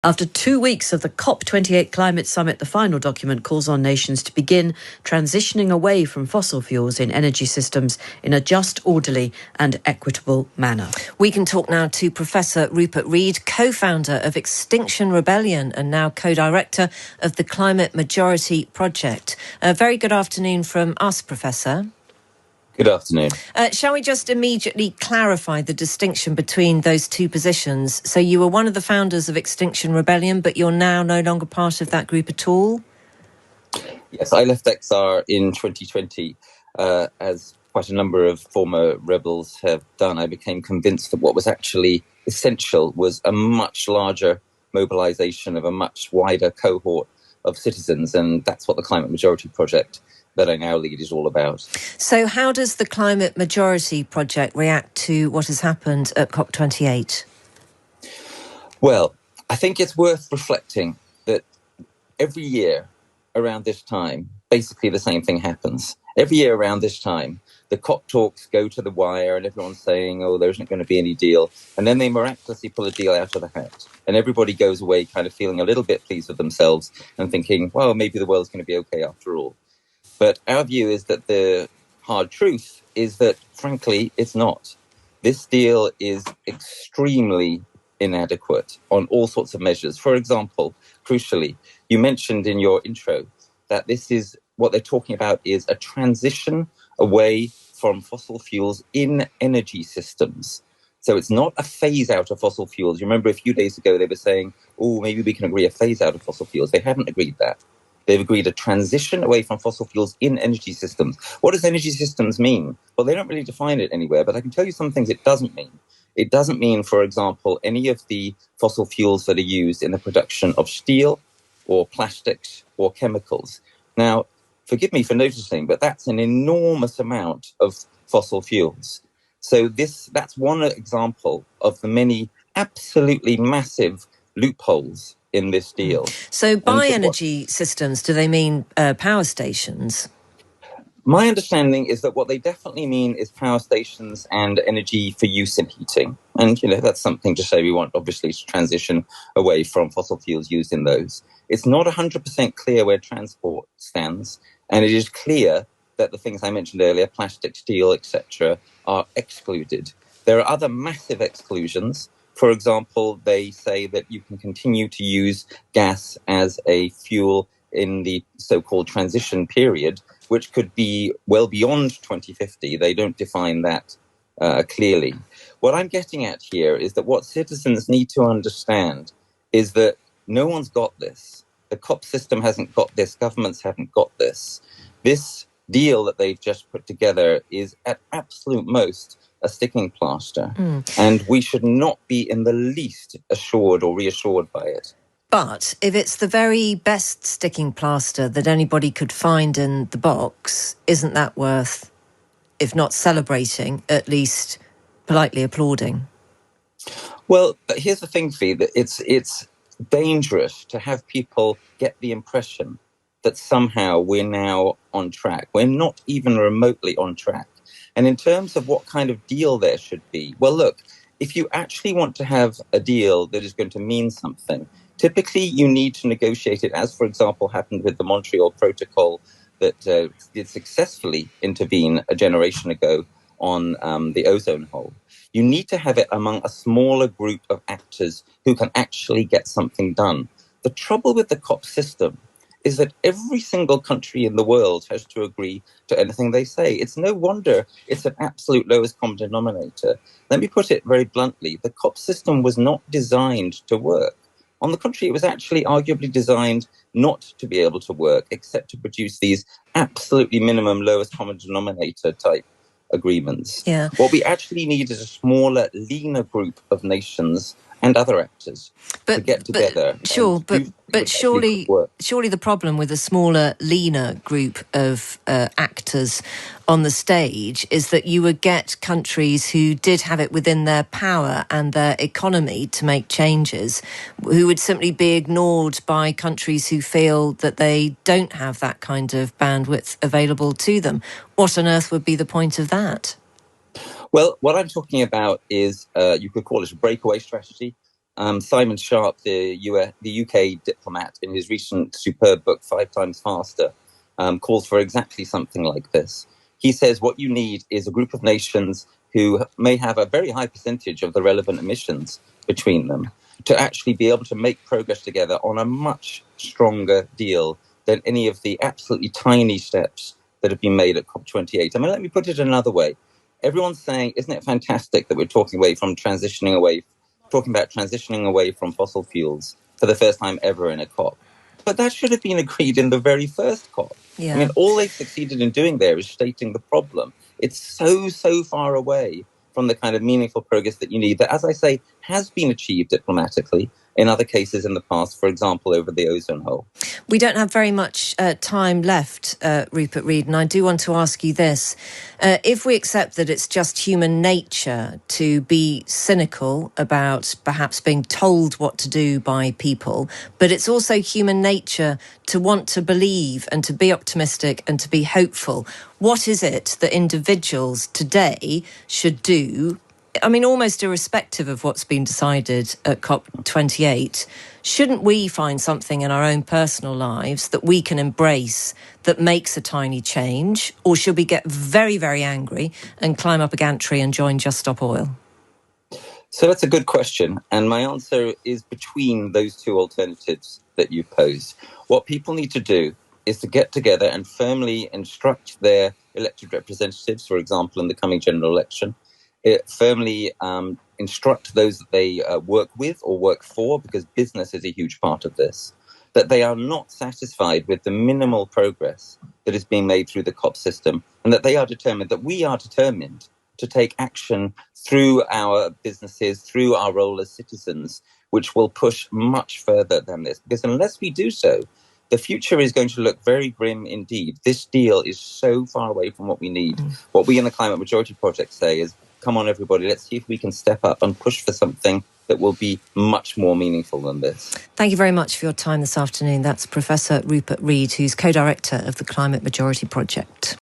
After 2 weeks of the CoP28 climate summit, the final document calls on nations to begin transitioning away from fossil fuels in energy systems in a just, orderly and equitable manner. We can talk now to Professor Rupert Read, co-founder of Extinction Rebellion and now co-director of the Climate Majority Project. A very good afternoon from us, Professor. Good afternoon. Shall we just immediately clarify the distinction between those two positions? So you were one of the founders of Extinction Rebellion, but you're now no longer part of that group at all? Yes, I left XR in 2020. As quite a number of former rebels have done, I became convinced that what was actually essential was a much larger mobilization of a much wider cohort of citizens, and that's what the Climate Majority Project that I now lead is all about. So how does the Climate Majority Project react to what has happened at COP28? Well, I think it's worth reflecting that every year around this time, basically the same thing happens. Every year around this time, the COP talks go to the wire and everyone's saying, oh, there isn't going to be any deal. And then they miraculously pull a deal out of the hat. And everybody goes away kind of feeling a little bit pleased with themselves and thinking, well, maybe the world's going to be okay after all. But our view is that the hard truth is that, frankly, it's not. This deal is extremely inadequate on all sorts of measures. For example, crucially, you mentioned in your intro that this is what they're talking about is a transition away from fossil fuels in energy systems. So it's not a phase out of fossil fuels. You remember a few days ago they were saying, oh, maybe we can agree a phase out of fossil fuels. They haven't agreed that. They've agreed a transition away from fossil fuels in energy systems. What does energy systems mean? Well, they don't really define it anywhere, but I can tell you some things it doesn't mean. It doesn't mean, for example, any of the fossil fuels that are used in the production of steel or plastics or chemicals. Now, forgive me for noticing, but that's an enormous amount of fossil fuels. So that's one example of the many absolutely massive loopholes in this deal. So by energy systems, do they mean power stations? My understanding is that what they definitely mean is power stations and energy for use in heating. And, that's something to say we want, obviously, to transition away from fossil fuels used in those. It's not 100% clear where transport stands. And it is clear that the things I mentioned earlier, plastic, steel, etc., are excluded. There are other massive exclusions. For example, they say that you can continue to use gas as a fuel in the so-called transition period, which could be well beyond 2050. They don't define that clearly. What I'm getting at here is that what citizens need to understand is that no one's got this. The COP system hasn't got this. Governments haven't got this. This deal that they've just put together is at absolute most a sticking plaster. And we should not be in the least assured or reassured by it. But if it's the very best sticking plaster that anybody could find in the box, isn't that worth, if not celebrating, at least politely applauding? Well, but here's the thing, Fee, that it's dangerous to have people get the impression that somehow we're now on track. We're not even remotely on track. And in terms of what kind of deal there should be, well, look, if you actually want to have a deal that is going to mean something, typically you need to negotiate it, as, for example, happened with the Montreal Protocol that did successfully intervene a generation ago on the ozone hole. You need to have it among a smaller group of actors who can actually get something done. The trouble with the COP system is that every single country in the world has to agree to anything they say. It's no wonder it's an absolute lowest common denominator. Let me put it very bluntly. The COP system was not designed to work. On the contrary, it was actually arguably designed not to be able to work, except to produce these absolutely minimum lowest common denominator type agreements. Yeah. What we actually need is a smaller, leaner group of nations and other actors to get together. But surely the problem with a smaller, leaner group of actors on the stage is that you would get countries who did have it within their power and their economy to make changes, who would simply be ignored by countries who feel that they don't have that kind of bandwidth available to them. What on earth would be the point of that? Well, what I'm talking about is, you could call it a breakaway strategy. Simon Sharp, the UK diplomat, in his recent superb book, 5 Times Faster, calls for exactly something like this. He says what you need is a group of nations who may have a very high percentage of the relevant emissions between them to actually be able to make progress together on a much stronger deal than any of the absolutely tiny steps that have been made at COP28. I mean, let me put it another way. Everyone's saying, isn't it fantastic that we're talking about transitioning away from fossil fuels for the first time ever in a COP? But that should have been agreed in the very first COP. Yeah. I mean, all they've succeeded in doing there is stating the problem. It's so far away from the kind of meaningful progress that you need that, as I say, has been achieved diplomatically in other cases in the past, for example, over the ozone hole. We don't have very much time left, Rupert Read, and I do want to ask you this. If we accept that it's just human nature to be cynical about perhaps being told what to do by people, but it's also human nature to want to believe and to be optimistic and to be hopeful, what is it that individuals today should do? I mean, almost irrespective of what's been decided at COP28, shouldn't we find something in our own personal lives that we can embrace that makes a tiny change? Or should we get very, very angry and climb up a gantry and join Just Stop Oil? So that's a good question. And my answer is between those two alternatives that you posed. What people need to do is to get together and firmly instruct their elected representatives, for example, in the coming general election, firmly instruct those that they work with or work for, because business is a huge part of this, that they are not satisfied with the minimal progress that is being made through the COP system, and that they are determined, that we are determined to take action through our businesses, through our role as citizens, which will push much further than this. Because unless we do so, the future is going to look very grim indeed. This deal is so far away from what we need. What we in the Climate Majority Project say is, come on, everybody, let's see if we can step up and push for something that will be much more meaningful than this. Thank you very much for your time this afternoon. That's Professor Rupert Read, who's co-director of the Climate Majority Project.